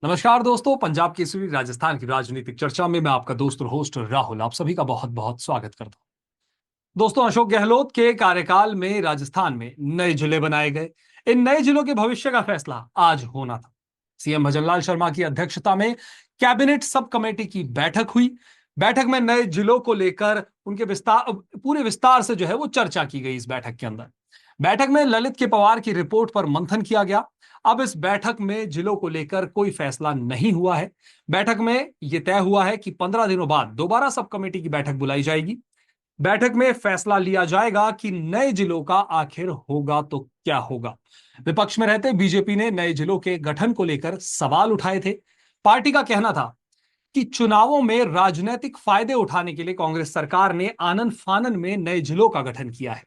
नमस्कार दोस्तों, पंजाब केसरी राजस्थान की राजनीतिक चर्चा में मैं आपका दोस्त और होस्ट राहुल आप सभी का बहुत बहुत स्वागत करता हूं। दोस्तों, अशोक गहलोत के कार्यकाल में राजस्थान में नए जिले बनाए गए। इन नए जिलों के भविष्य का फैसला आज होना था। सीएम भजनलाल शर्मा की अध्यक्षता में कैबिनेट सब कमेटी की बैठक हुई। बैठक में नए जिलों को लेकर उनके विस्तार पूरे विस्तार से जो है वो चर्चा की गई। इस बैठक के अंदर बैठक में ललित के पवार की रिपोर्ट पर मंथन किया गया। अब इस बैठक में जिलों को लेकर कोई फैसला नहीं हुआ है। बैठक में यह तय हुआ है कि 15 दिनों बाद दोबारा सब कमेटी की बैठक बुलाई जाएगी। बैठक में फैसला लिया जाएगा कि नए जिलों का आखिर होगा तो क्या होगा। विपक्ष में रहते बीजेपी ने नए जिलों के गठन को लेकर सवाल उठाए थे। पार्टी का कहना था कि चुनावों में राजनीतिक फायदे उठाने के लिए कांग्रेस सरकार ने आनन फानन में नए जिलों का गठन किया है,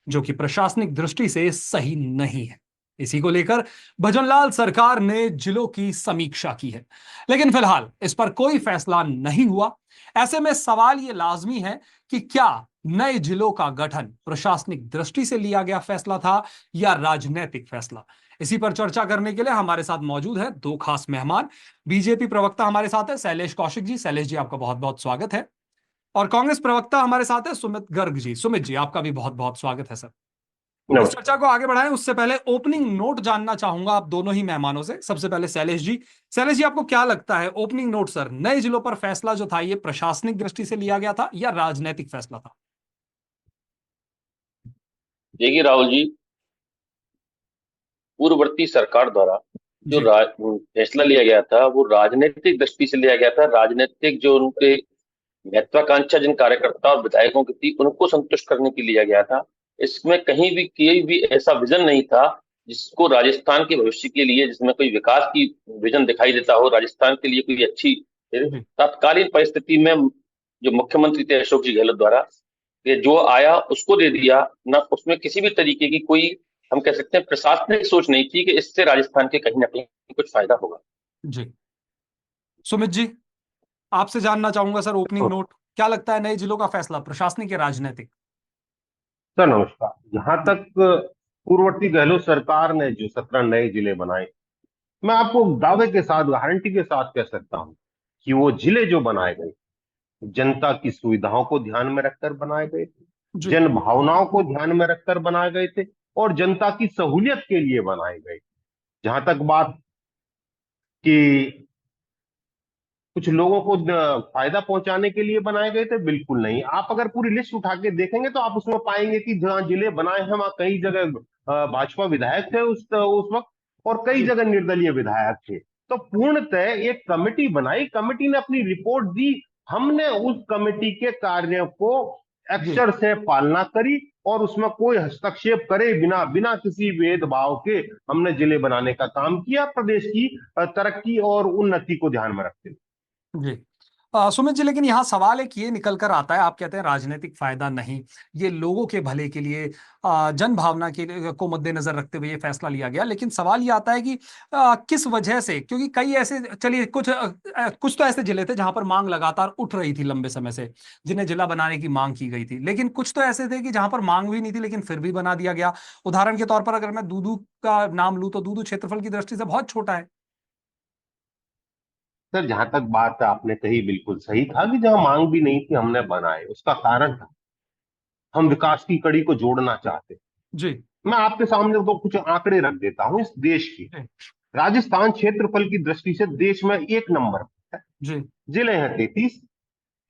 जो कि प्रशासनिक दृष्टि से सही नहीं है। इसी को लेकर भजनलाल सरकार ने जिलों की समीक्षा की है, लेकिन फिलहाल इस पर कोई फैसला नहीं हुआ। ऐसे में सवाल यह लाजमी है कि क्या नए जिलों का गठन प्रशासनिक दृष्टि से लिया गया फैसला था या राजनीतिक फैसला। इसी पर चर्चा करने के लिए हमारे साथ मौजूद है दो खास मेहमान। बीजेपी प्रवक्ता हमारे साथ है शैलेश कौशिक जी। शैलेश जी, आपका बहुत बहुत स्वागत है। और कांग्रेस प्रवक्ता हमारे साथ है सुमित गर्ग जी। सुमित जी, आपका भी बहुत बहुत स्वागत है सर। इस नमस्कार। चर्चा को आगे बढ़ाएं उससे पहले ओपनिंग नोट जानना चाहूंगा आप दोनों ही मेहमानों से। सबसे पहले शैलेश जी। शैलेश जी, आपको क्या लगता है ओपनिंग नोट सर, नए जिलों पर फैसला जो था ये प्रशासनिक दृष्टि से लिया गया था या राजनीतिक फैसला था? देखिए राहुल जी, पूर्ववर्ती सरकार द्वारा जो जी। फैसला लिया गया था वो राजनीतिक दृष्टि से लिया गया था। राजनीतिक जो उनके महत्वाकांक्षा जिन कार्यकर्ता और विधायकों की थी उनको संतुष्ट करने के लिए लिया गया था। इसमें कहीं भी कोई भी ऐसा विजन नहीं था जिसको राजस्थान के भविष्य के लिए, जिसमें कोई विकास की विजन दिखाई देता हो राजस्थान के लिए कोई अच्छी। जी। तत्कालीन परिस्थिति में जो मुख्यमंत्री थे अशोक जी गहलोत द्वारा, ये जो आया उसको दे दिया ना। उसमें किसी भी तरीके की कोई, हम कह सकते हैं, प्रशासनिक सोच नहीं थी कि इससे राजस्थान के कहीं ना कहीं कुछ फायदा होगा। जी। सुमित जी, आपसे जानना चाहूंगा सर ओपनिंग नोट क्या लगता है, नए जिलों का फैसला प्रशासनिक या राजनीतिक? सर नमस्कार। जहां जी। तक पूर्ववर्ती गहलोत सरकार ने जो 17 नए जिले बनाए, मैं आपको दावे के साथ, गारंटी के साथ कह सकता हूं कि वो जिले जो बनाए गए जनता की सुविधाओं को ध्यान में रखकर बनाए गए थे, जी। जन भावनाओं को ध्यान में रखकर बनाए गए थे और जनता की सहूलियत के लिए बनाए गए। जहां तक बात कि कुछ लोगों को फायदा पहुंचाने के लिए बनाए गए थे, बिल्कुल नहीं। आप अगर पूरी लिस्ट उठा के देखेंगे तो आप उसमें पाएंगे कि जहां जिले बनाए हैं वहां कई जगह भाजपा विधायक थे उस वक्त, और कई जी। जगह निर्दलीय विधायक थे। तो पूर्णतः एक कमेटी बनाई, कमेटी ने अपनी रिपोर्ट दी, हमने उस कमेटी के कार्यों को जी। अक्षर से पालना करी और उसमें कोई हस्तक्षेप करे बिना बिना किसी भेदभाव के हमने जिले बनाने का काम किया, प्रदेश की तरक्की और उन्नति को ध्यान में रखते हुए। जी। सुमित जी, लेकिन यहाँ सवाल एक ये निकल कर आता है, आप कहते हैं राजनीतिक फायदा नहीं, ये लोगों के भले के लिए, जन भावना के को मद्देनजर रखते हुए ये फैसला लिया गया। लेकिन सवाल ये आता है कि किस वजह से, क्योंकि कई ऐसे, चलिए कुछ तो ऐसे जिले थे जहां पर मांग लगातार उठ रही थी लंबे समय से, जिन्हें जिला बनाने की मांग की गई थी। लेकिन कुछ तो ऐसे थे कि जहां पर मांग भी नहीं थी लेकिन फिर भी बना दिया गया। उदाहरण के तौर पर अगर मैं दूदू का नाम लूं तो दूदू क्षेत्रफल की दृष्टि से बहुत छोटा है। सर जहां तक बात आपने कही बिल्कुल सही था कि जहां मांग भी नहीं थी हमने बनाए, उसका कारण था हम विकास की कड़ी को जोड़ना चाहते। जी। मैं आपके सामने तो कुछ आंकड़े रख देता हूं इस देश की। जी। राजस्थान क्षेत्रफल की दृष्टि से देश में 1 नंबर पर है, जी। जिले हैं 33।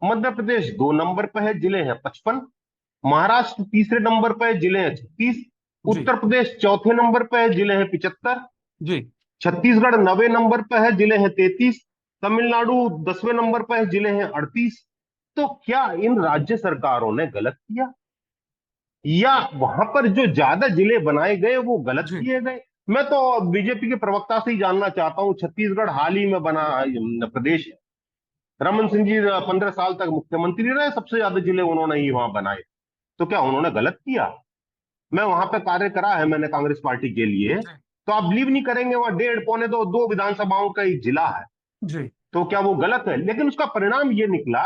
मध्य प्रदेश 2 नंबर पर है, जिले हैं 55। महाराष्ट्र तीसरे नंबर पर है, जिले हैं 36। जी। उत्तर प्रदेश चौथे नंबर पर है, जिले हैं 75। जी। छत्तीसगढ़ 90 नंबर पर है, जिले हैं 33। तमिलनाडु 10वें नंबर पर है, जिले हैं 38। तो क्या इन राज्य सरकारों ने गलत किया, या वहां पर जो ज्यादा जिले बनाए गए वो गलत जी। किए गए? मैं तो बीजेपी के प्रवक्ता से ही जानना चाहता हूं। छत्तीसगढ़ हाल ही में बना प्रदेश है, रमन सिंह जी 15 साल तक मुख्यमंत्री रहे, सबसे ज्यादा जिले उन्होंने ही वहां बनाए। तो क्या उन्होंने गलत किया? मैं वहां पे कार्य करा है मैंने कांग्रेस पार्टी के लिए, जी। तो आप बिलीव नहीं करेंगे, वहां डेढ़ पौने दो विधानसभाओं का एक जिला है। जी। तो क्या वो गलत है? लेकिन उसका परिणाम ये निकला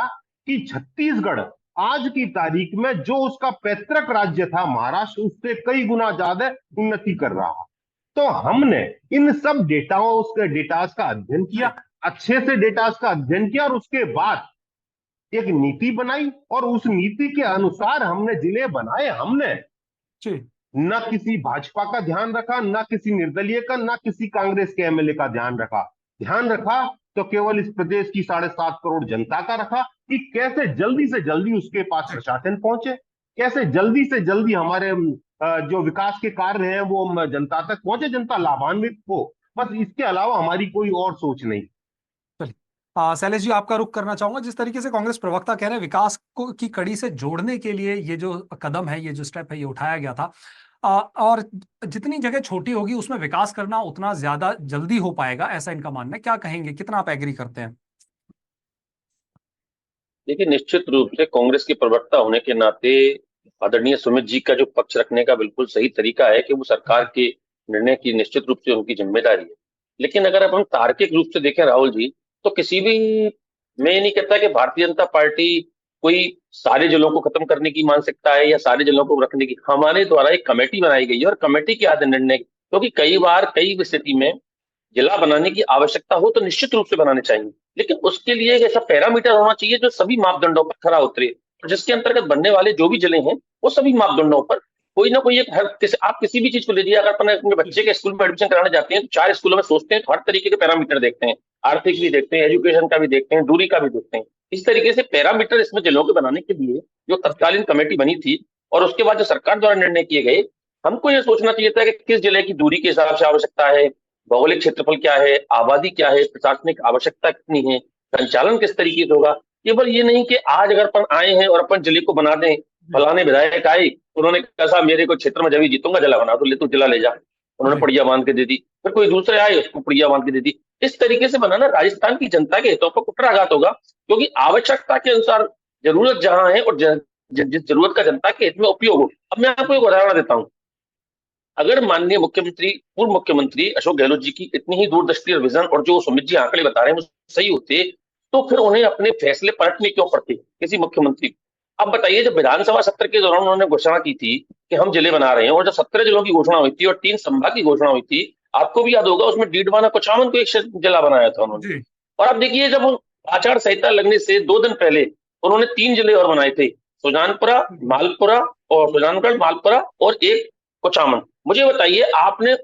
कि छत्तीसगढ़ आज की तारीख में जो उसका पैतृक राज्य था महाराष्ट्र, उससे कई गुना ज्यादा उन्नति कर रहा है। तो हमने इन सब डेटाओं उसके डेटास का अध्ययन किया, अच्छे से डेटास का अध्ययन किया, और उसके बाद एक नीति बनाई, और उस नीति के अनुसार हमने जिले बनाए। हमने जी न किसी भाजपा का ध्यान रखा, न किसी निर्दलीय का, न किसी कांग्रेस के एमएलए का ध्यान रखा तो केवल इस प्रदेश की 7.5 करोड़ जनता का रखा, कि कैसे जल्दी से जल्दी उसके पास जी प्रशासन पहुंचे, कैसे जल्दी से जल्दी हमारे जो विकास के कार्य हैं वो जनता तक पहुंचे, जनता लाभान्वित हो। बस इसके अलावा हमारी कोई और सोच नहीं। चलिए, शैलेश जी आपका रुख करना चाहूंगा। जिस तरीके से कांग्रेस प्रवक्ता कह रहे हैं विकास को की कड़ी से जोड़ने के लिए ये जो कदम है, ये जो स्टेप है, ये उठाया गया था, और जितनी जगह छोटी होगी उसमें विकास करना उतना ज्यादा जल्दी हो पाएगा, ऐसा इनका मानना है। क्या कहेंगे, कितना आप एग्री करते हैं? देखिए, निश्चित रूप से कांग्रेस के प्रवक्ता होने के नाते आदरणीय सुमित जी का जो पक्ष रखने का बिल्कुल सही तरीका है कि वो सरकार के निर्णय की निश्चित रूप से उनकी जिम्मेदारी है। लेकिन अगर अब हम तार्किक रूप से देखें राहुल जी, तो किसी भी, मैं ये नहीं कहता कि भारतीय जनता पार्टी कोई सारे जिलों को खत्म करने की मानसिकता है या सारे जिलों को रखने की। हमारे द्वारा एक कमेटी बनाई गई है और कमेटी के आधार निर्णय, क्योंकि कई बार कई स्थिति में जिला बनाने की आवश्यकता हो तो निश्चित रूप से बनाने चाहिए, लेकिन उसके लिए एक ऐसा पैरामीटर होना चाहिए जो सभी मापदंडों पर खरा उतरे, और जिसके अंतर्गत बनने वाले जो भी जिले हैं वो सभी मापदंडों पर कोई ना कोई एक, आप किसी भी चीज को लीजिए, अगर अपने बच्चे के स्कूल में एडमिशन कराने जाते हैं तो 4 स्कूलों में सोचते हैं तो हर तरीके के पैरामीटर देखते हैं, आर्थिक भी देखते हैं, एजुकेशन का भी देखते हैं, दूरी का भी देखते हैं। इस तरीके से पैरामीटर इसमें जिलों के बनाने के लिए जो तत्कालीन कमेटी बनी थी और उसके बाद जो सरकार द्वारा निर्णय किए गए, हमको ये सोचना चाहिए था कि किस जिले की दूरी के हिसाब से आवश्यकता है, भौगोलिक क्षेत्रफल क्या है, आबादी क्या है, प्रशासनिक आवश्यकता कितनी है, संचालन किस तरीके से होगा। केवल ये नहीं कि आज अगर अपन आए हैं और अपन जिले को बना दें, फलाने विधायक आए, उन्होंने कहा साहब मेरे को क्षेत्र में जब जीतूंगा जिला बना दो, ले तू जिला ले जा, उन्होंने जी पड़िया बांध के दे दी, फिर कोई दूसरे आए उसको पड़िया बांध के दे दी। इस तरीके से बनाना राजस्थान की जनता के हितों पर कुठाराघात होगा, क्योंकि आवश्यकता के अनुसार जरूरत जहां है और जिस जरूरत का जनता के हित में उपयोग हो। अब मैं आपको एक उदाहरण देता हूँ। अगर माननीय मुख्यमंत्री, पूर्व मुख्यमंत्री अशोक गहलोत जी की इतनी ही दूरदृष्टि और विजन और जो सुमित जी आंकड़े बता रहे हैं वो सही होते, तो फिर उन्हें अपने फैसले पलटने क्यों पड़ते किसी मुख्यमंत्री को? अब बताइए, जब विधानसभा सत्र के दौरान उन्होंने घोषणा की थी कि हम जिले बना रहे हैं, और जब 17 जिलों की घोषणा हुई थी और 3 संभाग की घोषणा हुई थी, आपको भी याद होगा उसमें डीडवाना कुचामन को एक जिला बनाया था उन्होंने। जी और अब देखिए, जब आचार संहिता लगने से 2 दिन पहले उन्होंने 3 जिले और बनाए थे, सुजानपुरा, मालपुरा, और सुजानगढ़, मालपुरा और एक कुचामन। मुझे बताइए, आपने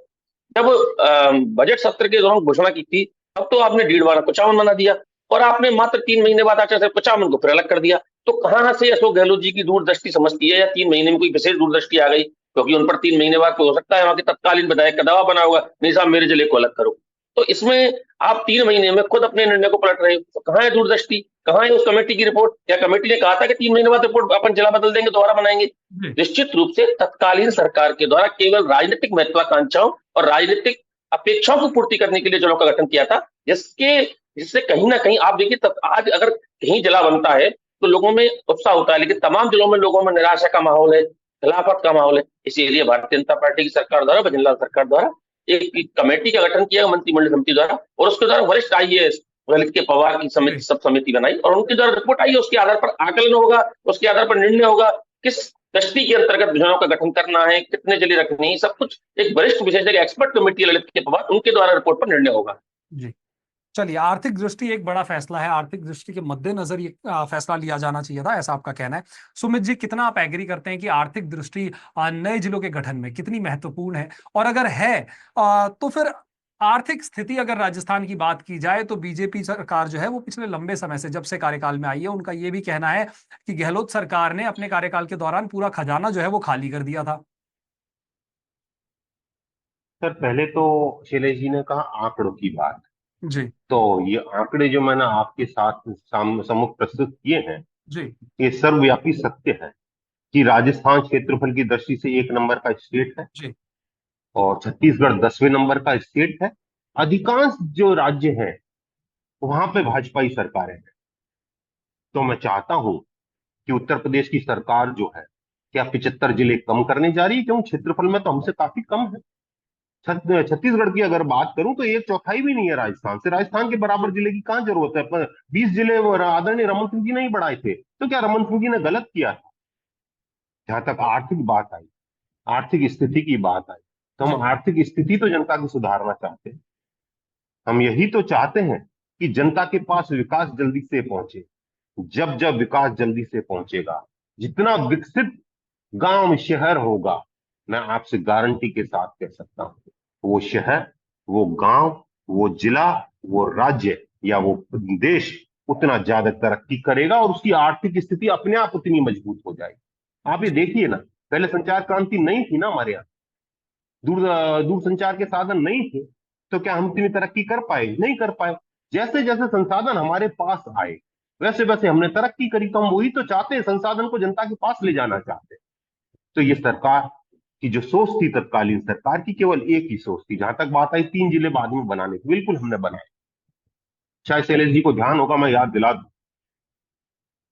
जब बजट सत्र के दौरान घोषणा की थी तब तो आपने 1.5 कुचामन बना दिया, और आपने मात्र 3 महीने बाद आचार संहिता कुचामन को फिर अलग कर दिया। तो कहां से अशोक गहलोत जी की दूरदृष्टि समझती है, या 3 महीने में कोई विशेष दूरदृष्टि आ गई, क्योंकि उन पर 3 महीने बाद हो सकता है वहां के तत्कालीन विधायक का दबाव बना होगा, नहीं साहब मेरे जिले को अलग करो। तो इसमें आप 3 महीने में खुद अपने निर्णय को पलट रहे हो, तो कहाँ है दूरदृष्टि, कहाँ है उस कमेटी की रिपोर्ट? क्या कमेटी ने कहा था कि 3 महीने बाद रिपोर्ट अपन जिला बदल देंगे, दोबारा बनाएंगे? जी निश्चित रूप से तत्कालीन सरकार के द्वारा केवल राजनीतिक महत्वाकांक्षाओं और राजनीतिक अपेक्षाओं की पूर्ति करने के लिए जिलों का गठन किया था, जिससे कहीं ना कहीं आप देखिए, आज अगर कहीं जिला बनता है तो लोगों में उत्साह होता है, लेकिन तमाम जिलों में लोगों में निराशा का माहौल है, खिलाफत का माहौल है। इसीलिए भारतीय जनता पार्टी की सरकार द्वारा, भजनलाल सरकार द्वारा एक कमेटी का गठन किया मंत्रिमंडल समिति द्वारा, और उसके द्वारा वरिष्ठ आईएएस ललित के पवार की समिति, सब समिति बनाई, और उनके द्वारा रिपोर्ट आई, उसके आधार पर आकलन होगा, उसके आधार पर निर्णय होगा किस दृष्टि के अंतर्गत योजनाओं का गठन करना है, कितने जिले रखने हैं, सब कुछ एक वरिष्ठ विशेषज्ञ एक्सपर्ट कमेटी ललित के पवार, उनके द्वारा रिपोर्ट पर निर्णय होगा। जी चलिए, आर्थिक दृष्टि एक बड़ा फैसला है, आर्थिक दृष्टि के मद्देनजर ये फैसला लिया जाना चाहिए था, ऐसा आपका कहना है। सुमित जी, कितना आप एग्री करते हैं कि आर्थिक दृष्टि नए जिलों के गठन में कितनी महत्वपूर्ण है? और अगर है तो फिर आर्थिक स्थिति, अगर राजस्थान की बात की जाए तो बीजेपी सरकार जो है वो पिछले लंबे समय से, जब से कार्यकाल में आई है, उनका ये भी कहना है कि गहलोत सरकार ने अपने कार्यकाल के दौरान पूरा खजाना जो है वो खाली कर दिया था। सर, पहले तो शैलेश जी ने कहा आंकड़ों की बात, जी तो ये आंकड़े जो मैंने आपके साथ सम्मुख प्रस्तुत किए हैं, जी ये सर्वव्यापी सत्य है कि राजस्थान क्षेत्रफल की दृष्टि से 1 नंबर का स्टेट है, जी और छत्तीसगढ़ 10वें नंबर का स्टेट है। अधिकांश जो राज्य हैं वहां पे भाजपाई सरकारें हैं। तो मैं चाहता हूं कि उत्तर प्रदेश की सरकार जो है, क्या 75 जिले कम करने जा रही है? क्योंकि क्षेत्रफल में तो हमसे काफी कम है। छत्तीसगढ़ की अगर बात करूं तो 1/4 भी नहीं है राजस्थान से। राजस्थान के बराबर जिले की कहां जरूरत है? 20 जिले आदरणीय रमन सिंह जी ने ही बढ़ाए थे, तो क्या रमन सिंह जी ने गलत किया था? जहां तक आर्थिक बात आई, आर्थिक स्थिति की बात आई, तो हम जी आर्थिक स्थिति तो जनता की सुधारना चाहते हैं। हम यही तो चाहते हैं कि जनता के पास विकास जल्दी से पहुंचे। जब जब विकास जल्दी से पहुंचेगा, जितना विकसित गांव शहर होगा, मैं आपसे गारंटी के साथ कह सकता हूं, वो शहर, वो गांव, वो जिला, वो राज्य या वो देश उतना ज्यादा तरक्की करेगा और उसकी आर्थिक स्थिति अपने आप उतनी मजबूत हो जाएगी। आप ये जी देखिए ना, पहले संचार क्रांति नहीं थी ना हमारे यहाँ, दूर दूर संचार के साधन नहीं थे, तो क्या हम इतनी तरक्की कर पाए? नहीं कर पाए। जैसे जैसे संसाधन हमारे पास आए, वैसे वैसे हमने तरक्की करी। तो हम वही तो चाहते हैं, संसाधन को जनता के पास ले जाना चाहते हैं। तो ये सरकार की जो सोच थी, तत्कालीन सरकार की केवल एक ही सोच थी। जहां तक बात आई 3 जिले बाद में बनाने की, बिल्कुल हमने बनाए। शायद शैलेश जी को ध्यान होगा, मैं याद दिला दूं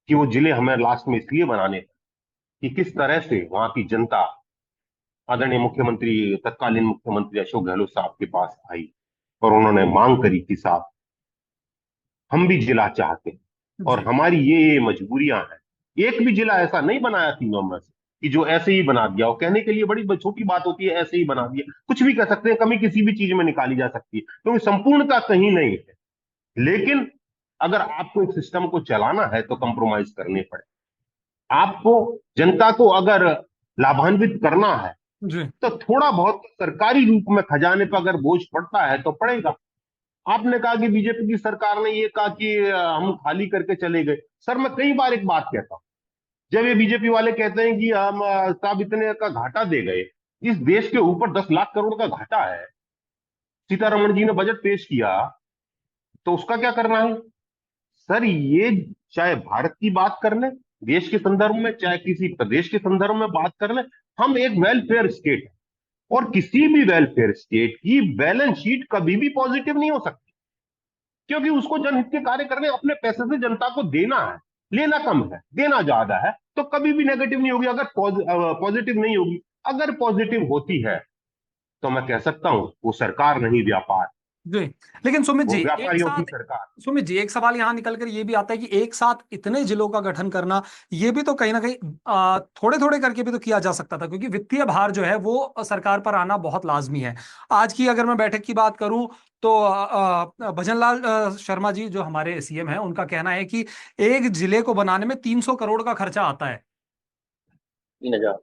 कि वो जिले हमें लास्ट में इसलिए बनाने थे कि किस तरह से वहां की जनता आदरणीय मुख्यमंत्री, तत्कालीन मुख्यमंत्री अशोक गहलोत साहब के पास आई और उन्होंने मांग करी कि साहब, हम भी जिला चाहते हैं और जी हमारी ये मजबूरियां हैं। एक भी जिला ऐसा नहीं बनाया तीनों में से कि जो ऐसे ही बना दिया। और कहने के लिए बड़ी छोटी बात होती है, ऐसे ही बना दिया। कुछ भी कह सकते हैं, कमी किसी भी चीज में निकाली जा सकती है, क्योंकि संपूर्णता कहीं नहीं है। लेकिन अगर आपको एक सिस्टम को चलाना है तो कंप्रोमाइज करने पड़े। आपको जनता को अगर लाभान्वित करना है जी तो थोड़ा बहुत सरकारी रूप में खजाने पर अगर बोझ पड़ता है तो पड़ेगा। आपने कहा कि बीजेपी की सरकार ने ये कहा कि हम खाली करके चले गए। सर, मैं कई बार एक बात कहता हूं, जब ये बीजेपी वाले कहते हैं कि हम साहब इतने का घाटा दे गए, इस देश के ऊपर 10 लाख करोड़ का घाटा है। सीतारमण जी ने बजट पेश किया, तो उसका क्या करना है? सर, ये चाहे भारत की बात कर ले देश के संदर्भ में, चाहे किसी प्रदेश के संदर्भ में बात कर ले, हम एक वेलफेयर स्टेट है। और किसी भी वेलफेयर स्टेट की बैलेंस शीट कभी भी पॉजिटिव नहीं हो सकती, क्योंकि उसको जनहित के कार्य करने अपने पैसे से जनता को देना है। लेना कम है, देना ज्यादा है, तो कभी भी नेगेटिव नहीं होगी अगर पॉजिटिव नहीं होगी। अगर पॉजिटिव होती है तो मैं कह सकता हूं वो सरकार नहीं, व्यापार। जी लेकिन सुमित वो जी एक व्यापारियों की साथ, सरकार। सुमित जी एक सवाल यहां निकल कर ये भी आता है कि एक साथ इतने जिलों का गठन करना, ये भी तो कहीं ना कहीं थोड़े थोड़े करके भी तो किया जा सकता था, क्योंकि वित्तीय भार जो है वो सरकार पर आना बहुत लाजमी है। आज की अगर मैं बैठक की बात करूं तो भजनलाल शर्मा जी जो हमारे सीएम हैं, उनका कहना है कि एक जिले को बनाने में 300 करोड़ का खर्चा आता है। 3,000।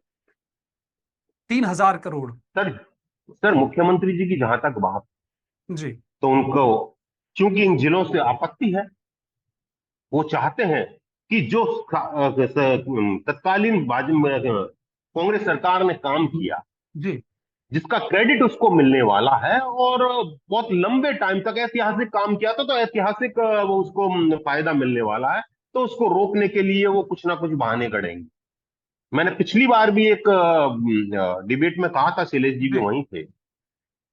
3000 करोड़। सर, मुख्यमंत्री जी की जहां तक बात, जी तो उनको चूंकि इन जिलों से आपत्ति है, वो चाहते हैं कि जो तत्कालीन कांग्रेस सरकार ने काम किया, जी जिसका क्रेडिट उसको मिलने वाला है, और बहुत लंबे टाइम तक ऐतिहासिक काम किया था, तो ऐतिहासिक वो उसको फायदा मिलने वाला है, तो उसको रोकने के लिए वो कुछ ना कुछ बहाने गढ़ेंगे। मैंने पिछली बार भी एक डिबेट में कहा था, शैलेश जी भी जी वहीं थे,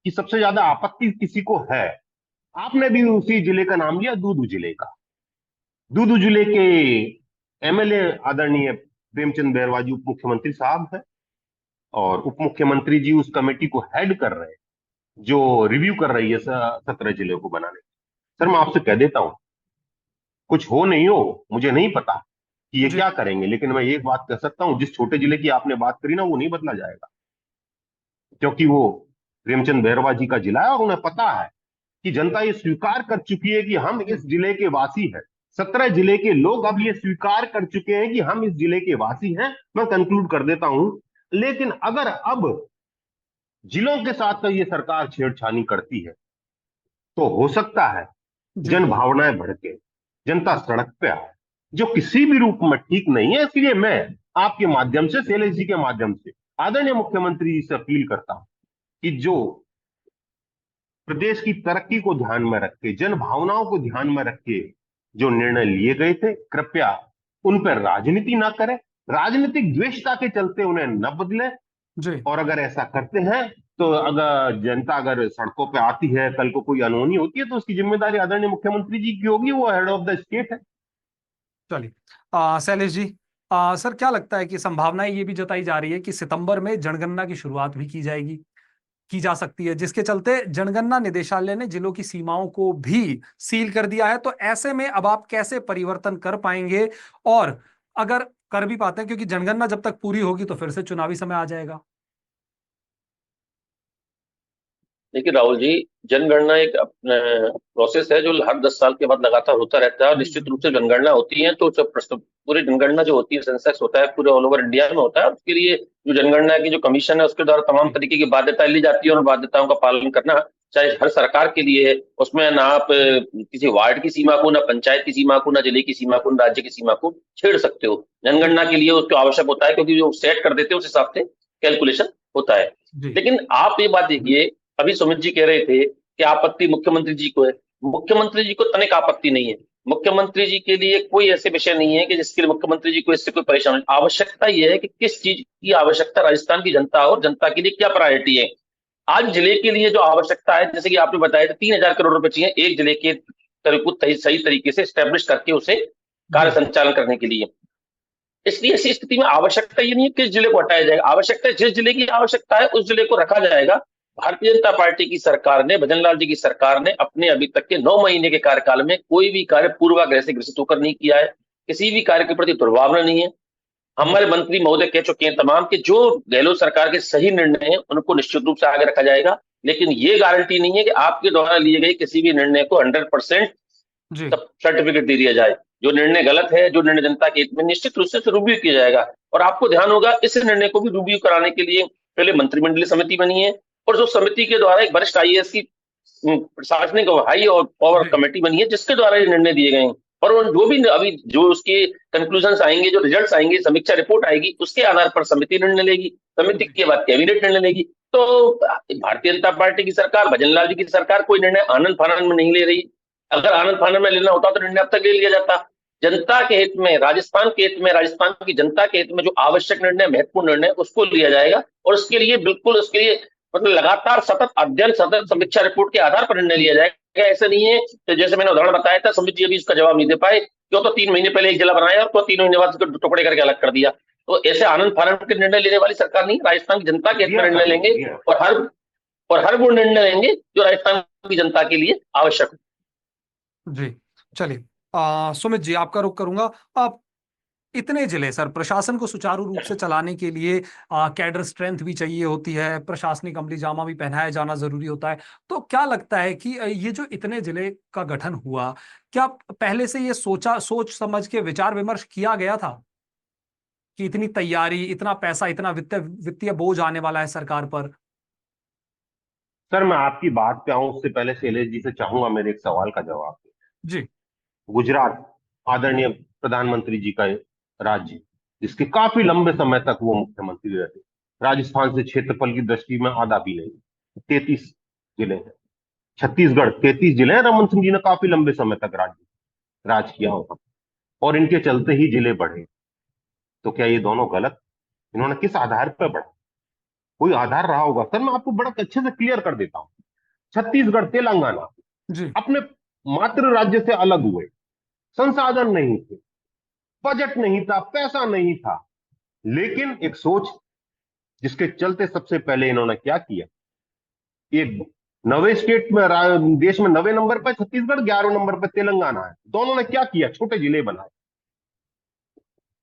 कि सबसे ज्यादा आपत्ति किसी को है। आपने भी उसी जिले का नाम लिया, दूदू जिले का। दूदू जिले के एमएलए आदरणीय प्रेमचंद बैरवा जी उप मुख्यमंत्री साहब है, और उप मुख्यमंत्री जी उस कमेटी को हेड कर रहे हैं जो रिव्यू कर रही है 17 जिले को बनाने। सर, मैं आपसे कह देता हूं, कुछ हो नहीं हो मुझे नहीं पता कि ये जी क्या करेंगे, लेकिन मैं एक बात कह सकता हूं, जिस छोटे जिले की आपने बात करी ना, वो नहीं बदला जाएगा, क्योंकि वो प्रेमचंद बैरवा जी का जिला है और उन्हें पता है कि जनता ये स्वीकार कर चुकी है कि हम जी इस जिले के वासी हैं। 17 जिले के लोग अब ये स्वीकार कर चुके हैं कि हम इस जिले के वासी हैं। मैं कंक्लूड कर देता हूं, लेकिन अगर अब जिलों के साथ तो ये सरकार छेड़छानी करती है, तो हो सकता है जी जन भावनाएं भड़के, जनता सड़क पे आए, जो किसी भी रूप में ठीक नहीं है। इसलिए मैं आपके माध्यम से, शैलेश जी के माध्यम से, आदरणीय मुख्यमंत्री जी से अपील करता हूं कि जो प्रदेश की तरक्की को ध्यान में रख के, जन भावनाओं को ध्यान में रख के जो निर्णय लिए गए थे, कृपया उन पर राजनीति ना करें, राजनीतिक द्वेषता के चलते उन्हें न बदलें। जी और अगर ऐसा करते हैं, तो अगर जनता अगर सड़कों पे आती है, कल को कोई अनहोनी होती है, तो उसकी जिम्मेदारी आदरणीय मुख्यमंत्री जी की होगी, वो हेड ऑफ द स्टेट है। चलिए शैलेश जी, सर क्या लगता है कि संभावनाएं ये भी जताई जा रही है कि सितंबर में जनगणना की शुरुआत भी की जाएगी, की जा सकती है, जिसके चलते जनगणना निदेशालय ने जिलों की सीमाओं को भी सील कर दिया है। तो ऐसे में अब आप कैसे परिवर्तन कर पाएंगे, और अगर कर भी पाते हैं, क्योंकि जनगणना जब तक पूरी होगी तो फिर से चुनावी समय आ जाएगा। देखिए राहुल जी, जनगणना एक प्रोसेस है जो हर 10 साल के बाद लगातार होता रहता है, और निश्चित रूप से जनगणना होती है तो जब पूरी जनगणना जो होती है, सेंसस होता है पूरे ऑल ओवर इंडिया में होता है, उसके लिए जो जनगणना की जो कमीशन है उसके द्वारा तमाम जी तरीके की बाध्यताएं ली जाती है, और बाध्यताओं का पालन करना चाहे हर सरकार के लिए है। उसमें ना आप किसी वार्ड की सीमा को, ना पंचायत की सीमा को, ना जिले की सीमा को, ना राज्य की सीमा को छेड़ सकते हो। जी जनगणना के लिए उसको आवश्यक होता है, क्योंकि जो सेट कर देते हैं उस हिसाब से कैलकुलेशन होता है। जी लेकिन आप ये बात देखिए, अभी सुमित जी कह रहे थे कि आपत्ति मुख्यमंत्री जी को है। मुख्यमंत्री जी को तनिक आपत्ति नहीं है। मुख्यमंत्री जी के लिए कोई ऐसे विषय नहीं है कि जिसके लिए मुख्यमंत्री जी को इससे कोई परेशानी। आवश्यकता यह है कि किस चीज की आवश्यकता राजस्थान की जनता और जनता के लिए क्या प्रायोरिटी है। आज जिले के लिए जो आवश्यकता है, जैसे कि आपने बताया था 3,000 करोड़ रुपए चाहिए एक जिले के को सही तरीके से स्टेब्लिश करके उसे कार्य जी संचालन करने के लिए। इसलिए ऐसी स्थिति में आवश्यकता ये नहीं है किस जिले को हटाया जाएगा, आवश्यकता है जिस जिले की आवश्यकता है उस जिले को रखा जाएगा। भारतीय जनता पार्टी की सरकार ने, भजनलाल जी की सरकार ने अपने अभी तक के 9 महीने के कार्यकाल में कोई भी कार्य पूर्वाग्रह से ग्रसित होकर नहीं किया है। किसी भी कार्य के प्रति दुर्भावना नहीं है। जी हमारे मंत्री महोदय कह चुके हैं तमाम कि जो गहलोत सरकार के सही निर्णय हैं उनको निश्चित रूप से आगे रखा जाएगा। लेकिन ये गारंटी नहीं है कि आपके द्वारा लिए गए किसी भी निर्णय को 100% जी तब सर्टिफिकेट दे दिया जाए। जो निर्णय गलत है, जो निर्णय जनता के हित में, निश्चित रूप से रिव्यू किया जाएगा। और आपको ध्यान होगा इस निर्णय को भी रिव्यू कराने के लिए पहले मंत्रिमंडलीय समिति बनी है, और जो समिति के द्वारा एक वरिष्ठ आईएएस की प्रशासनिक हाई और पावर जी कमेटी बनी है जिसके द्वारा ये निर्णय दिए गए हैं। और जो भी अभी जो उसके कंक्लूजन आएंगे, जो रिजल्ट आएंगे, समीक्षा रिपोर्ट आएगी, उसके आधार पर समिति निर्णय लेगी। समिति जी के बाद कैबिनेट निर्णय लेगी। तो भारतीय जनता पार्टी की सरकार, भजनलाल जी की सरकार कोई निर्णय आनंद फानंद में नहीं ले रही। अगर आनंद फानंद में लेना होता तो निर्णय अब तक ले लिया जाता। जनता के हित में, राजस्थान के हित में, राजस्थान की जनता के हित में जो आवश्यक निर्णय, महत्वपूर्ण निर्णय, उसको लिया जाएगा। और उसके लिए बिल्कुल, उसके लिए मतलब लगातार सतत अध्ययन, सतत जी समीक्षा रिपोर्ट के आधार पर निर्णय लिया जाएगा। ऐसा नहीं है तो जैसे मैंने उदाहरण बताया था, समिति अभी इसका जवाब नहीं दे पाए क्यों, तो 3 महीने पहले एक जिला बनाया और तो 3 महीने बाद उसको टुकड़े करके अलग कर दिया। तो ऐसे आनंद फानंद के निर्णय लेने वाली सरकार नहीं, राजस्थान की जनता के हित में दिया निर्णय करना लेंगे। दिया। और हर वो निर्णय लेंगे जो राजस्थान की जनता के लिए आवश्यक है। जी चलिए सुमित जी आपका रुख करूंगा। आप इतने जिले सर, प्रशासन को सुचारू रूप से चलाने के लिए कैडर स्ट्रेंथ भी चाहिए होती है, प्रशासनिक अमली जामा भी पहनाया जाना जरूरी होता है। तो क्या लगता है कि ये जो इतने जिले का गठन हुआ, क्या पहले से ये सोच समझ के विचार विमर्श किया गया था कि इतनी तैयारी, इतना पैसा, इतना वित्तीय बोझ आने वाला है सरकार पर? सर, मैं आपकी बात पे आऊं उससे पहले शैलेश जी से चाहूंगा मेरे एक सवाल का जवाब। जी गुजरात, आदरणीय प्रधानमंत्री जी का राज्य, जिसके काफी लंबे समय तक वो मुख्यमंत्री रहे। राजस्थान से क्षेत्रफल की दृष्टि में आधा भी नहीं, 33 जिले हैं। छत्तीसगढ़, 33 जिले हैं। रमन सिंह जी ने काफी लंबे समय तक राज किया होगा, और इनके चलते ही जिले बढ़े। तो क्या ये दोनों गलत? इन्होंने किस आधार पर बढ़ा? कोई आधार रहा होगा सर, मैं आपको बड़ा अच्छे से क्लियर कर देता हूं। छत्तीसगढ़, तेलंगाना जी अपने मातृ राज्य से अलग हुए। संसाधन नहीं थे, बजट नहीं था, पैसा नहीं था, लेकिन एक सोच, जिसके चलते सबसे पहले इन्होंने क्या किया, एक नवे स्टेट में, देश में 9वें नंबर पर छत्तीसगढ़, 11वें नंबर पर तेलंगाना है। दोनों ने क्या किया, छोटे जिले बनाए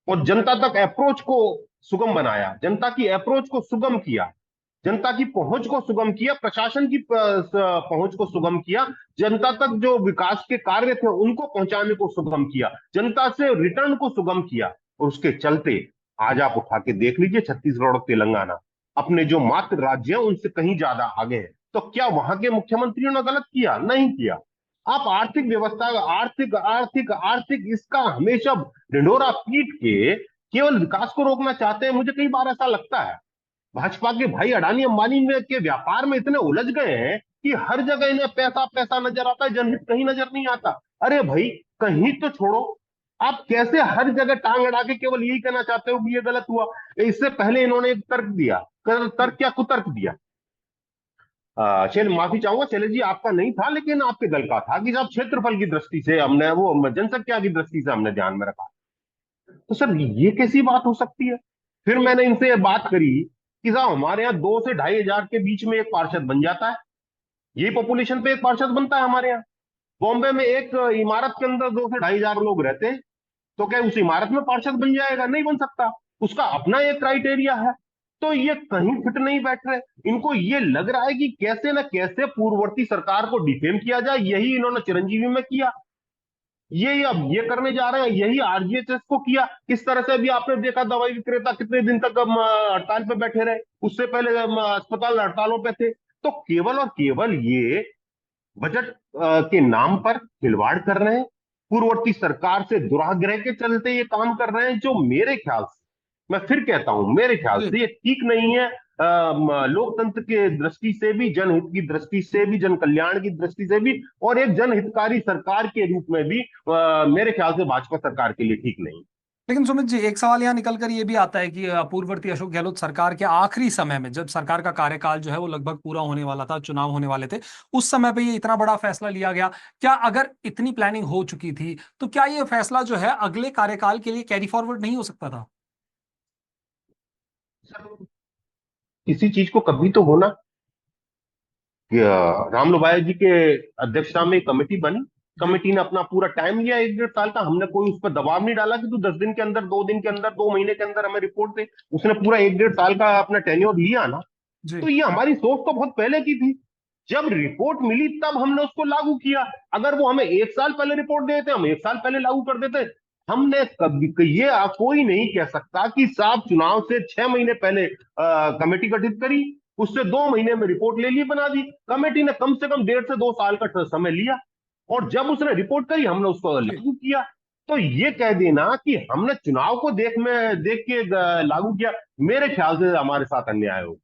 और जनता तक अप्रोच को सुगम बनाया, जनता की अप्रोच को सुगम किया, जनता की पहुंच को सुगम किया, प्रशासन की पहुंच को सुगम किया, जनता तक जो विकास के कार्य थे उनको पहुंचाने को सुगम किया, जनता से रिटर्न को सुगम किया। और उसके चलते आज आप उठा के देख लीजिए, छत्तीसगढ़ और तेलंगाना अपने जो मातृ राज्य हैं उनसे कहीं ज्यादा आगे है। तो क्या वहां के मुख्यमंत्रियों ने गलत किया? नहीं किया। आप आर्थिक व्यवस्था, आर्थिक आर्थिक आर्थिक इसका हमेशा ढिंढोरा पीट के केवल विकास को रोकना चाहते हैं। मुझे कई बार ऐसा लगता है भाजपा के भाई अडानी अंबानी में के व्यापार में इतने उलझ गए हैं कि हर जगह इन्हें पैसा पैसा नजर आता है, जनहित कहीं नजर नहीं आता। अरे भाई, कहीं तो छोड़ो। आप कैसे हर जगह टांग अड़ा के केवल यही कहना चाहते हो कि ये गलत हुआ? इससे पहले इन्होंने एक तर्क दिया, तर्क क्या कुतर्क दिया। शैल, माफी चाहूंगा शैलेश जी, आपका नहीं था लेकिन आपके दल का था, कि साहब क्षेत्रफल की दृष्टि से हमने, वो जनसंख्या की दृष्टि से हमने ध्यान में रखा। तो सर, ये कैसी बात हो सकती है? फिर मैंने इनसे ये बात करी कि साहब हमारे यहाँ 2 से 2,500 के बीच में एक पार्षद बन जाता है। ये पॉपुलेशन पे एक पार्षद बनता है हमारे यहाँ। बॉम्बे में एक इमारत के अंदर 2 से 2,500 लोग रहते हैं, तो क्या उस इमारत में पार्षद बन जाएगा? नहीं बन सकता। उसका अपना एक क्राइटेरिया है। तो ये कहीं फिट नहीं बैठ रहे। इनको ये लग रहा है कि कैसे ना कैसे पूर्ववर्ती सरकार को डिफेम किया जाए। यही इन्होंने चिरंजीवी में किया, ये अब ये करने जा रहे हैं, यही आरजीएचएस को किया। इस तरह से भी आपने देखा दवाई विक्रेता कितने दिन तक हड़ताल पे बैठे रहे, उससे पहले अस्पताल हड़तालों पे थे। तो केवल और केवल ये बजट के नाम पर खिलवाड़ कर रहे हैं, पूर्ववर्ती सरकार से दुराग्रह के चलते ये काम कर रहे हैं, जो मेरे ख्याल से, मैं फिर कहता हूं, मेरे ख्याल से ये ठीक नहीं है। लोकतंत्र के दृष्टि से भी, जनहित की दृष्टि से भी, जन कल्याण की दृष्टि से भी, और एक जनहितकारी सरकार के रूप में भी मेरे ख्याल से भाजपा सरकार के लिए ठीक नहीं। लेकिन सुमित जी, एक सवाल यहाँ निकल कर ये भी आता है कि पूर्ववर्ती अशोक गहलोत सरकार के आखिरी समय में, जब सरकार का कार्यकाल जो है वो लगभग पूरा होने वाला था, चुनाव होने वाले थे, उस समय पे ये इतना बड़ा फैसला लिया गया। क्या अगर इतनी प्लानिंग हो चुकी थी तो क्या ये फैसला जो है अगले कार्यकाल के लिए कैरी फॉरवर्ड नहीं हो सकता था? किसी चीज को कभी तो होना। रामलुभाई जी के अध्यक्षता में एक कमेटी बनी, कमेटी ने अपना पूरा टाइम लिया, 1-1.5 साल का। हमने कोई उस पर दबाव नहीं डाला कि तू 10 दिन के अंदर, 2 दिन के अंदर, 2 महीने के अंदर हमें रिपोर्ट दे। उसने पूरा 1-1.5 साल का अपना टेन्योर लिया ना। जी। तो ये हमारी सोच तो बहुत पहले की थी। जब रिपोर्ट मिली तब हमने उसको लागू किया। अगर वो हमें 1 साल पहले रिपोर्ट देते, हम 1 साल पहले लागू कर देते। हमने कभी, ये कोई नहीं कह सकता कि साहब चुनाव से 6 महीने पहले कमेटी गठित करी, उससे 2 महीने में रिपोर्ट ले ली, बना दी। कमेटी ने कम से कम 1.5 से 2 साल का समय लिया, और जब उसने रिपोर्ट करी हमने उसको लागू किया। तो ये कह देना कि हमने चुनाव को देख के लागू किया, मेरे ख्याल से हमारे साथ अन्याय हो।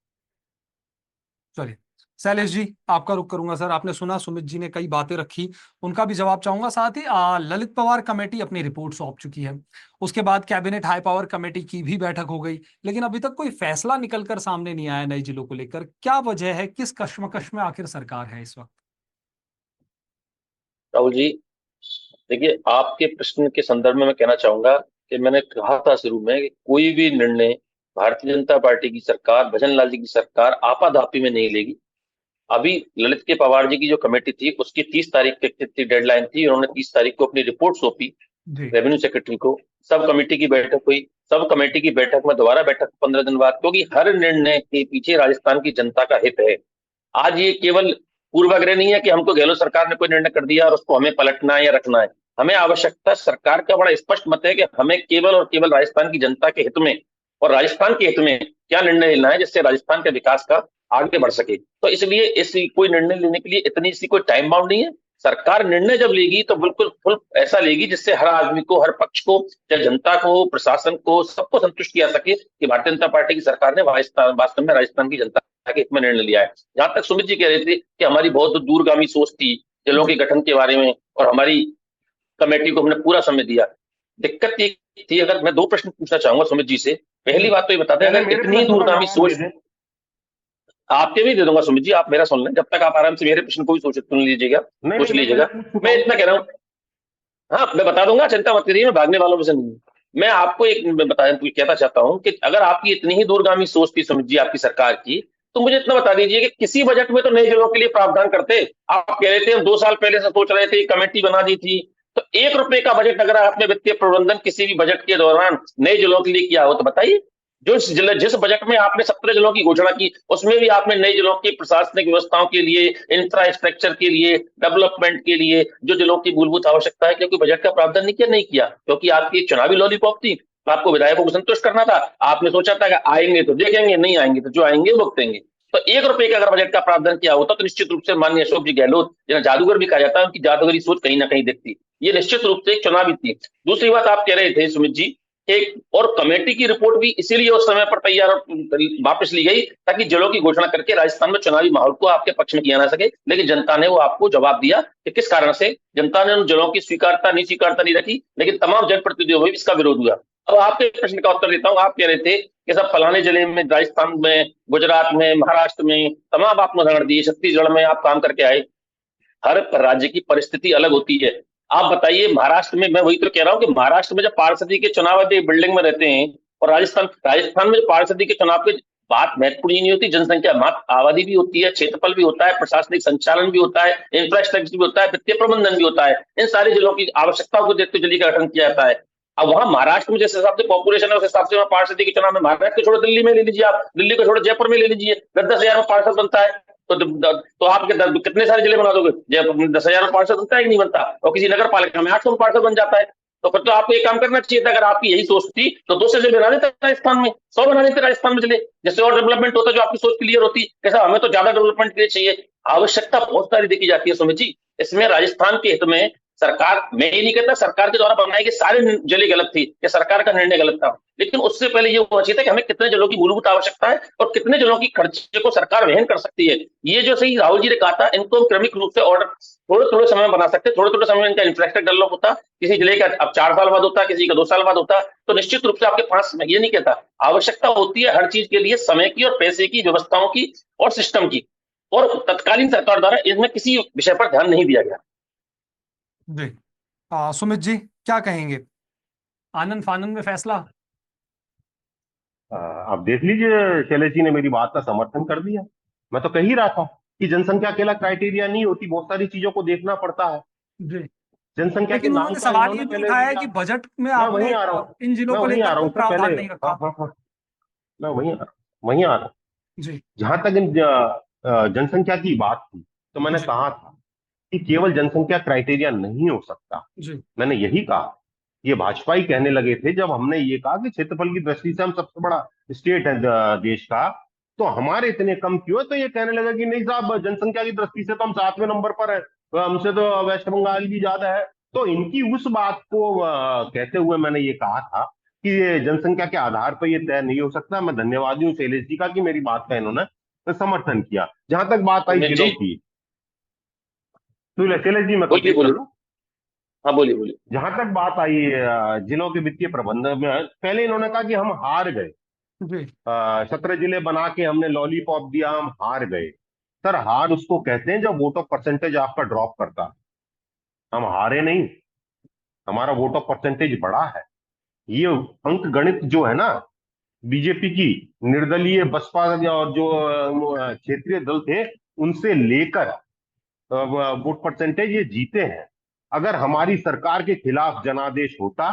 चलिए, शैलेश जी, आपका रुख करूंगा। सर, आपने सुना सुमित जी ने कई बातें रखी, उनका भी जवाब चाहूंगा। साथ ही ललित पवार कमेटी अपनी रिपोर्ट सौंप चुकी है, उसके बाद कैबिनेट हाई पावर कमेटी की भी बैठक हो गई, लेकिन अभी तक कोई फैसला निकलकर सामने नहीं आया नए जिलों को लेकर। क्या वजह है? किस कश्मकश में आखिर सरकार है इस वक्त? राहुल जी, देखिए, आपके प्रश्न के संदर्भ में मैं कहना चाहूंगा कि मैंने कहा था शुरू में कि कोई भी निर्णय भारतीय जनता पार्टी की सरकार, भजन लाल जी की सरकार आपाधापी में नहीं लेगी। अभी ललित के पवार जी की जो कमेटी थी उसकी 30 तारीख की डेडलाइन थी। उन्होंने 30 तारीख को अपनी रिपोर्ट सौंपी रेवेन्यू सेक्रेटरी को। सब कमेटी की बैठक हुई। सब कमेटी की बैठक में दोबारा बैठक 15 दिन बाद, क्योंकि हर निर्णय के पीछे राजस्थान की जनता का हित है। आज ये केवल पूर्वाग्रह नहीं है कि हमको गहलोत सरकार ने कोई निर्णय कर दिया और उसको हमें पलटना है या रखना है। हमें आवश्यकता, सरकार का बड़ा स्पष्ट मत है कि हमें केवल और केवल राजस्थान की जनता के हित में और राजस्थान के हित में क्या निर्णय लेना है जिससे राजस्थान के विकास का आगे बढ़ सके। तो इसलिए इस कोई निर्णय लेने के लिए इतनी सी कोई टाइम बाउंड नहीं है। सरकार निर्णय जब लेगी तो बिल्कुल फुल ऐसा लेगी जिससे हर आदमी को, हर पक्ष को, चाहे जनता को, प्रशासन को, सबको संतुष्ट किया सके कि भारतीय जनता पार्टी की सरकार ने वास्तव में राजस्थान की जनता के हित में निर्णय लिया है। जहां तक सुमित जी कह रहे थे कि हमारी बहुत दूरगामी सोच थी जिलों के गठन के बारे में, और हमारी कमेटी को हमने पूरा समय दिया। दिक्कत ये थी, अगर मैं 2 प्रश्न पूछना चाहूंगा सुमित जी से। पहली बात तो ये बता दें, अगर इतनी दूरगामी सोच, आपके भी दे दूंगा सुमित जी, आप मेरा सुन लें, जब तक आप आराम से मेरे प्रश्न को भी सुन लीजिएगा, पूछ लीजिएगा। मैं इतना कह रहा हूँ, हाँ मैं बता दूंगा, चिंता मत करिए, मैं भागने वालों में से नहीं हूँ। मैं आपको एक कहना चाहता हूँ कि अगर आपकी इतनी ही दूरगामी सोच थी सुमित जी आपकी सरकार की, तो मुझे इतना बता दीजिए कि किसी बजट में तो नए जिलों के लिए प्रावधान करते। आप कह रहे थे हम 2 साल पहले से सोच रहे थे, कमेटी बना दी थी। तो 1 रुपए का बजट अगर आपने वित्तीय प्रबंधन किसी भी बजट के दौरान नए जिलों के लिए किया हो तो बताइए। जिस बजट में आपने 17 जिलों की घोषणा की, उसमें भी आपने नए जिलों की प्रशासनिक व्यवस्थाओं के लिए, इंफ्रास्ट्रक्चर के लिए, डेवलपमेंट के लिए, जो जिलों की मूलभूत आवश्यकता है, क्योंकि बजट का प्रावधान नहीं किया, क्योंकि आपकी चुनावी लॉलीपॉप थी। आपको विधायकों को संतुष्ट करना था। आपने सोचा था कि आएंगे तो देखेंगे, नहीं आएंगे तो जो आएंगे भुगतेंगे। तो 1 रुपए का अगर बजट का प्रावधान किया होता तो निश्चित रूप से माननीय अशोक जी गहलोत, जिन्हें जादूगर भी कहा जाता है, उनकी जादूगरी सोच कहीं ना कहीं दिखती। ये निश्चित रूप से एक चुनावी थी। दूसरी बात आप कह रहे थे सुमित जी, एक और कमेटी की रिपोर्ट भी इसीलिए उस समय पर तैयार वापस ली गई ताकि जिलों की घोषणा करके राजस्थान में चुनावी माहौल को आपके पक्ष में किया ना सके। लेकिन जनता ने वो आपको जवाब दिया कि किस कारण से जनता ने उन जिलों की स्वीकारता नहीं रखी, लेकिन तमाम जनप्रतिनिधियों में इसका विरोध हुआ। अब आपके प्रश्न का उत्तर देता हूं। आप कह रहे थे कि सब फलाने जिले में, राजस्थान में, गुजरात में, महाराष्ट्र में, तमाम आपने उदाहरण दिए, छत्तीसगढ़ में आप काम करके आए। हर राज्य की परिस्थिति अलग होती है। आप बताइए, महाराष्ट्र में, मैं वही तो कह रहा हूं कि महाराष्ट्र में जब पार्षदी के चुनाव बिल्डिंग में रहते हैं, और राजस्थान में जो पार्षदी के चुनाव की बात महत्वपूर्ण नहीं होती, जनसंख्या मात्र आबादी भी होती है, क्षेत्रफल भी होता है, प्रशासनिक संचालन भी होता है, इंफ्रास्ट्रक्चर भी होता है, वित्तीय प्रबंधन भी होता है। इन सारे जिलों की आवश्यकताओं को देखते जिले का गठन किया जाता है। अब वहां महाराष्ट्र में जिस हिसाब से पॉपुलेशन है उस हिसाब से वहां पार्षद के चुनाव में, महाराष्ट्र को छोड़ो दिल्ली में ले लीजिए, आप दिल्ली को छोड़ो जयपुर में ले लीजिए, 10-10 हजार में पार्षद बनता है। तो आप कितने सारे जिले बना दोगे? जयपुर में 10 हजार में पार्षद बनता है कि नहीं बनता? और किसी नगर पालिका में 800 में पार्षद बन जाता है। तो फिर तो आपको एक काम करना चाहिए था, अगर आपकी यही सोच थी तो 200 जिले बना देते राजस्थान में, 100 बना देते राजस्थान में जिले, जिससे और डेवलपमेंट होता, जो आपकी सोच क्लियर होती। कैसा, हमें तो ज्यादा डेवलपमेंट के लिए चाहिए, आवश्यकता बहुत सारी देखी जाती है सुमित जी। इसमें राजस्थान के हित में सरकार, मैं ये नहीं कहता सरकार के द्वारा बनाई गई सारी जलें गलत थी या सरकार का निर्णय गलत था, लेकिन उससे पहले ये होना चाहिए था कि हमें कितने जलों की मूलभूत आवश्यकता है और कितने जलों की खर्चे को सरकार वहन कर सकती है। ये जो सही राहुल जी ने कहा था, इनको हम क्रमिक रूप से ऑर्डर थोड़े थोड़े समय में बना सकते, थोड़े थोड़े समय में इनका इंफ्रास्ट्रक्चर डेवलप होता, किसी जिले का अब 4 साल बाद होता, किसी का 2 साल बाद होता, तो निश्चित रूप से आपके पास, मैं ये नहीं कहता, आवश्यकता होती है हर चीज के लिए समय की और पैसे की, व्यवस्थाओं की और सिस्टम की, और तत्कालीन सरकार द्वारा इसमें किसी विषय पर ध्यान नहीं दिया गया। जी सुमित जी क्या कहेंगे, आनन फानन में फैसला? आप देख लीजिए, शैलेश जी ने मेरी बात का समर्थन कर दिया। मैं तो कह ही रहा था कि जनसंख्या अकेला क्राइटेरिया नहीं होती, बहुत सारी चीजों को देखना पड़ता है। जी, जनसंख्या के लेकिन नाम उन्होंने का सवाल इन्होंने ये भी पहले उठाया है दिया। कि बजट में मैं आपने वहीं आ रहा हूँ, इन जिलों मैं को वहीं आ लेकर रहा कोई हूँ सर, पहले। प्रावधान नहीं रखा। हाँ हाँ हाँ, मैं वहीं आ रहा हूँ। जी जहां तक जनसंख्या की बात थी, तो मैंने जी कहा था कि केवल जनसंख्या क्राइटेरिया नहीं हो सकता। जी मैंने यही कहा। ये भाजपा ही कहने लगे थे जब हमने ये कहा कि क्षेत्रफल की दृष्टि से हम सबसे बड़ा स्टेट है देश का, तो हमारे इतने कम क्यों है? तो ये कहने लगा कि नहीं साहब, जनसंख्या की दृष्टि से तो हम 7वें नंबर पर है, तो हमसे तो वेस्ट बंगाल भी ज्यादा है। तो इनकी उस बात को कहते हुए मैंने ये कहा था कि ये जनसंख्या के आधार पर ये तय नहीं हो सकता। मैं धन्यवादी हूँ शैलेश जी का कि मेरी बात का इन्होंने समर्थन किया। जहां तक बात आई सुमित जिलों जी, की, तो शैलेश जी मैं बोलिए कंप्लीट कर बोलिए। लूं। हाँ बोलिए बोलिए। जहां तक बात आई जिलों के वित्तीय प्रबंधन में, पहले इन्होंने कहा कि हम हार गए, जी 17 जिले बना के हमने लॉलीपॉप दिया, हम हार गए। सर, हार उसको कहते हैं जब वोट ऑफ परसेंटेज आपका ड्रॉप करता है। हम हारे नहीं, हमारा वोट ऑफ परसेंटेज बढ़ा है। ये अंक गणित जो है ना, बीजेपी की निर्दलीय बसपा और जो क्षेत्रीय दल थे, उनसे लेकर वोट परसेंटेज ये जीते हैं। अगर हमारी सरकार के खिलाफ जनादेश होता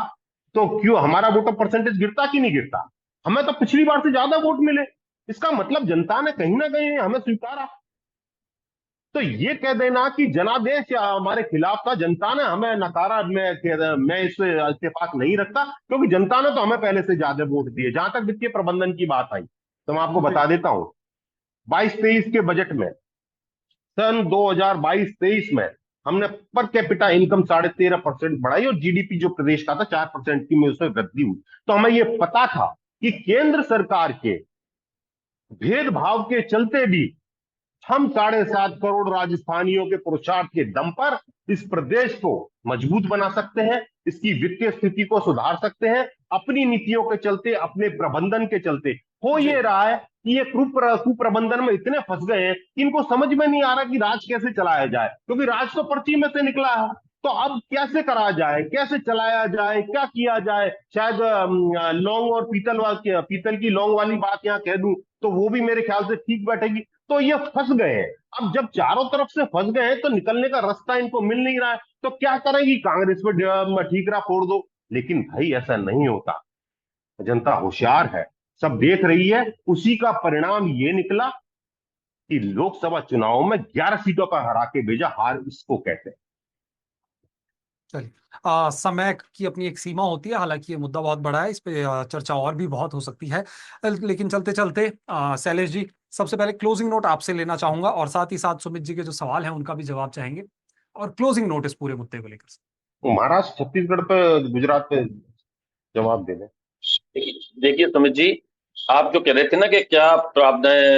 तो क्यों हमारा वोट ऑफ परसेंटेज गिरता कि नहीं गिरता? हमें तो पिछली बार से ज्यादा वोट मिले। इसका मतलब जनता ने कहीं ना कहीं हमें स्वीकारा। तो ये कह देना कि जनादेश या हमारे खिलाफ था, जनता ने हमें नकारा, मैं इससे इत्तेफाक नहीं रखता, क्योंकि जनता ने तो हमें पहले से ज्यादा वोट दिए। जहां तक वित्तीय प्रबंधन की बात आई, तो मैं आपको जी बता देता हूं, 22-23 के बजट में, सन 2022-23 में हमने पर कैपिटा इनकम 13.5% बढ़ाई और जीडीपी जो प्रदेश का था 4% की में उसमें वृद्धि हुई। तो हमें यह पता था कि केंद्र सरकार के भेदभाव के चलते भी हम 7.5 करोड़ राजस्थानियों के पुरुषार्थ के दम पर इस प्रदेश को मजबूत बना सकते हैं, इसकी वित्तीय स्थिति को सुधार सकते हैं, अपनी नीतियों के चलते, अपने प्रबंधन के चलते। हो जी ये रहा है कि ये कुप्रबंधन में इतने फंस गए हैं कि इनको समझ में नहीं आ रहा कि राज कैसे चलाया जाए, क्योंकि राज तो पर्ची में से निकला है। तो अब कैसे करा जाए, कैसे चलाया जाए, क्या किया जाए? शायद लौंग और पीतल की लौंग वाली बात यहाँ कह दूं तो वो भी मेरे ख्याल से ठीक बैठेगी। तो ये फंस गए हैं। अब जब चारों तरफ से फंस गए हैं तो निकलने का रास्ता इनको मिल नहीं रहा है। तो क्या करेगी? कांग्रेस पे ठीकरा फोड़ दो। लेकिन भाई ऐसा नहीं होता, जनता होशियार है, सब देख रही है। उसी का परिणाम ये निकला कि लोकसभा चुनाव में 11 सीटों पर हरा के भेजा। हार इसको कहते हैं। चलिए समय की अपनी एक सीमा होती है, हालांकि ये मुद्दा बहुत बड़ा है, इस पे चर्चा और भी बहुत हो सकती है। लेकिन चलते चलते शैलेश जी, सबसे पहले क्लोजिंग नोट आपसे लेना चाहूंगा और साथ ही साथ सुमित जी के जो सवाल हैं उनका भी जवाब चाहेंगे, और क्लोजिंग नोट इस पूरे मुद्दे को लेकर। वो महाराष्ट्र, छत्तीसगढ़ पे, गुजरात पे जवाब दे दें। देखिए सुमित जी, आप जो कह रहे थे ना कि क्या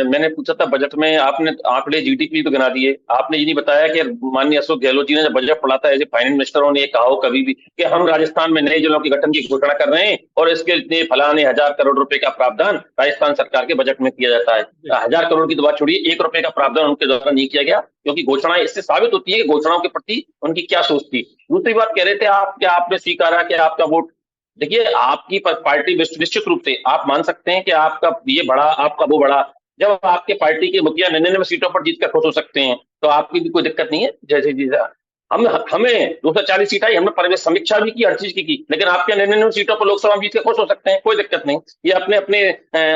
मैंने पूछा था बजट में, आपने आंकड़े जीडीपी तो गिना दिए, आपने ये नहीं बताया कि माननीय अशोक गहलोत जी ने जब बजट पढ़ा था एज ए फाइनेंस मिनिस्टर, उन्होंने ये कहा हो कभी भी कि हम राजस्थान में नए जिलों के गठन की घोषणा कर रहे हैं और इसके इतने फलाने 1,000 करोड़ रुपए का प्रावधान राजस्थान सरकार के बजट में किया जाता है? 1,000 करोड़ की तो बात छोड़िए, 1 रुपए का प्रावधान उनके द्वारा नहीं किया गया, क्योंकि घोषणाएं इससे साबित होती है कि घोषणाओं के प्रति उनकी क्या सोच थी। दूसरी बात कह रहे थे आप, क्या आपने स्वीकारा कि आपका वोट, देखिए आपकी पार्टी निश्चित रूप से आप मान सकते हैं कि आपका ये बड़ा, आपका वो बड़ा, जब आपके पार्टी के मुखिया 99 सीटों पर जीतकर खुश हो सकते हैं तो आपकी भी कोई दिक्कत नहीं है। जैसे जी हमें 240 सीट आई, हमने परिवेश समीक्षा भी की, हर चीज की, लेकिन आपके 99 सीटों पर लोकसभा जीत के खुश हो सकते हैं, कोई दिक्कत नहीं। ये अपने अपने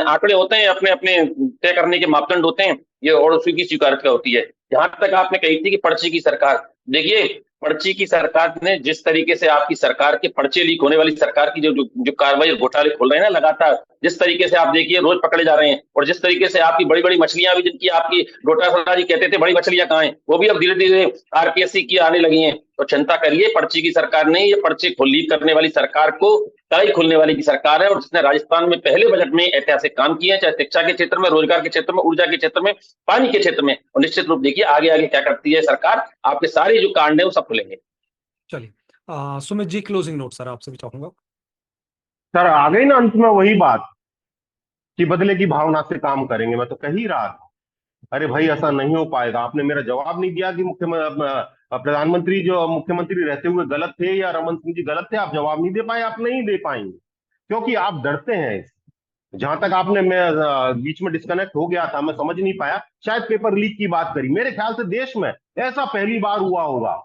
आंकड़े होते हैं, अपने अपने तय करने के मापदंड होते हैं, ये और उसी की स्वीकार्यता होती है। जहां तक आपने कही थी कि पर्ची की सरकार, देखिए पर्ची की सरकार ने जिस तरीके से आपकी सरकार के पर्चे लीक होने वाली सरकार की जो जो, जो कार्रवाई और घोटाले खुल रहे हैं ना लगातार, जिस तरीके से आप देखिए रोज पकड़े जा रहे हैं, और जिस तरीके से आपकी बड़ी बड़ी मछलियां भी, जिनकी आपकी डोटासरा जी कहते थे बड़ी मछलियां कहाँ हैं, वो भी अब धीरे धीरे आरपीएससी की आने लगी हैं। तो चिंता करिए, पर्ची की सरकार नहीं, ये पर्चे लीक करने वाली सरकार को कड़ाई खुलने वाली की सरकार है, और जिसने राजस्थान में पहले बजट में ऐतिहासिक काम किए हैं, चाहे शिक्षा के क्षेत्र में, रोजगार के क्षेत्र में, ऊर्जा के क्षेत्र में, पानी के क्षेत्र में। और निश्चित रूप देखिए आगे आगे क्या करती है सरकार, आपके सारे जो कांड है वो सब खुलेंगे। चलिए Sumit ji, closing note sir आपसे भी चाहूंगा। सर आ गई ना अंत में वही बात कि बदले की भावना से काम करेंगे। मैं तो कह ही रहा था, अरे भाई ऐसा नहीं हो पाएगा। आपने मेरा जवाब नहीं दिया कि प्रधानमंत्री जो मुख्यमंत्री रहते हुए गलत थे या रमन सिंह जी गलत थे। आप जवाब नहीं दे पाए, आप नहीं दे पाएंगे क्योंकि आप डरते हैं इससे। जहां तक आपने, मैं बीच में डिस्कनेक्ट हो गया था, मैं समझ नहीं पाया, शायद पेपर लीक की बात करी। मेरे ख्याल से देश में ऐसा पहली बार हुआ होगा।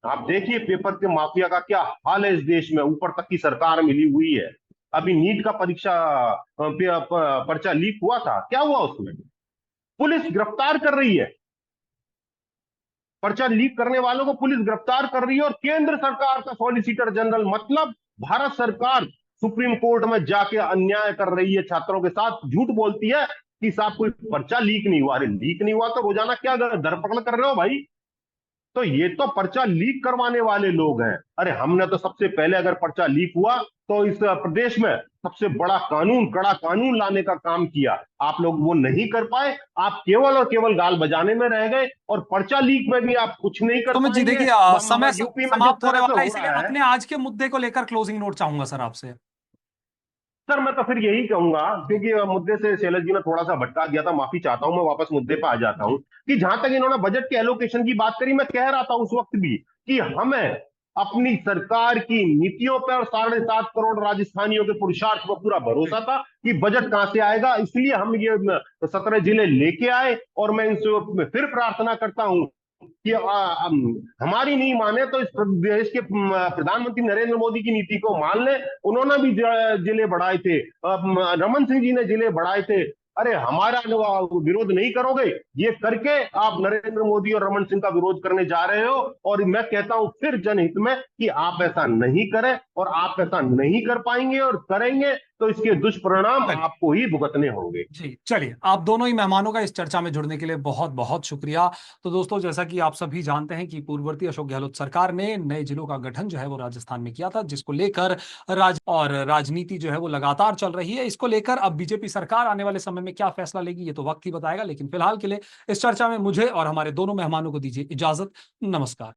आप देखिए पेपर के माफिया का क्या हाल है इस देश में, ऊपर तक की सरकार मिली हुई है। अभी नीट का परीक्षा पर्चा लीक हुआ था, क्या हुआ उसमें? पुलिस गिरफ्तार कर रही है, पर्चा लीक करने वालों को पुलिस गिरफ्तार कर रही है, और केंद्र सरकार का सॉलिसिटर जनरल, मतलब भारत सरकार सुप्रीम कोर्ट में जाके अन्याय कर रही है छात्रों के साथ, झूठ बोलती है कि साहब कोई पर्चा लीक नहीं हुआ। अरे लीक नहीं हुआ तो रोजाना क्या धरपकड़ कर रहे हो भाई? तो ये तो पर्चा लीक करवाने वाले लोग हैं। अरे हमने तो सबसे पहले, अगर पर्चा लीक हुआ तो इस प्रदेश में सबसे बड़ा कानून, कड़ा कानून लाने का काम किया। आप लोग वो नहीं कर पाए, आप केवल और केवल गाल बजाने में रह गए, और पर्चा लीक में भी आप कुछ नहीं कर सुमित जी पाएंगे। देखिए, समय यूपी में जिस समाप्त होने तरह से वाला है, हो इसलिए रहा है, अपने आज के मुद्दे को लेकर क्लोजिंग नोट चाहूंगा सर आपसे। सर मैं तो फिर यही कहूंगा, क्योंकि मुद्दे से शैलज जी ने थोड़ा सा भटका दिया था, माफी चाहता हूं, मैं वापस मुद्दे पर आ जाता हूं कि जहां तक इन्होंने बजट के एलोकेशन की बात करी, मैं कह रहा था उस वक्त भी कि हमें अपनी सरकार की नीतियों पर, 7.5 करोड़ राजस्थानियों के पुरुषार्थ पर पूरा भरोसा था कि बजट कहां से आएगा, इसलिए हम ये 17 जिले लेके आए। और मैं इनसे फिर प्रार्थना करता हूं कि हमारी नहीं माने तो इस देश के प्रधानमंत्री नरेंद्र मोदी की नीति को मान ले। उन्होंने भी जिले बढ़ाए थे, रमन सिंह जी ने जिले बढ़ाए थे। अरे हमारा विरोध नहीं करोगे, ये करके आप नरेंद्र मोदी और रमन सिंह का विरोध करने जा रहे हो। और मैं कहता हूं फिर जनहित में कि आप ऐसा नहीं करें, और आप ऐसा नहीं कर पाएंगे, और करेंगे तो इसके दुष्परिणाम आपको ही भुगतने होंगे। जी चलिए, आप दोनों ही मेहमानों का इस चर्चा में जुड़ने के लिए बहुत बहुत शुक्रिया। तो दोस्तों, जैसा कि आप सभी जानते हैं कि पूर्ववर्ती अशोक गहलोत सरकार ने नए जिलों का गठन जो है वो राजस्थान में किया था, जिसको लेकर राजनीति जो है वो लगातार चल रही है। इसको लेकर अब बीजेपी सरकार आने वाले समय में क्या फैसला लेगी ये तो वक्त ही बताएगा, लेकिन फिलहाल के लिए इस चर्चा में मुझे और हमारे दोनों मेहमानों को दीजिए इजाजत। नमस्कार।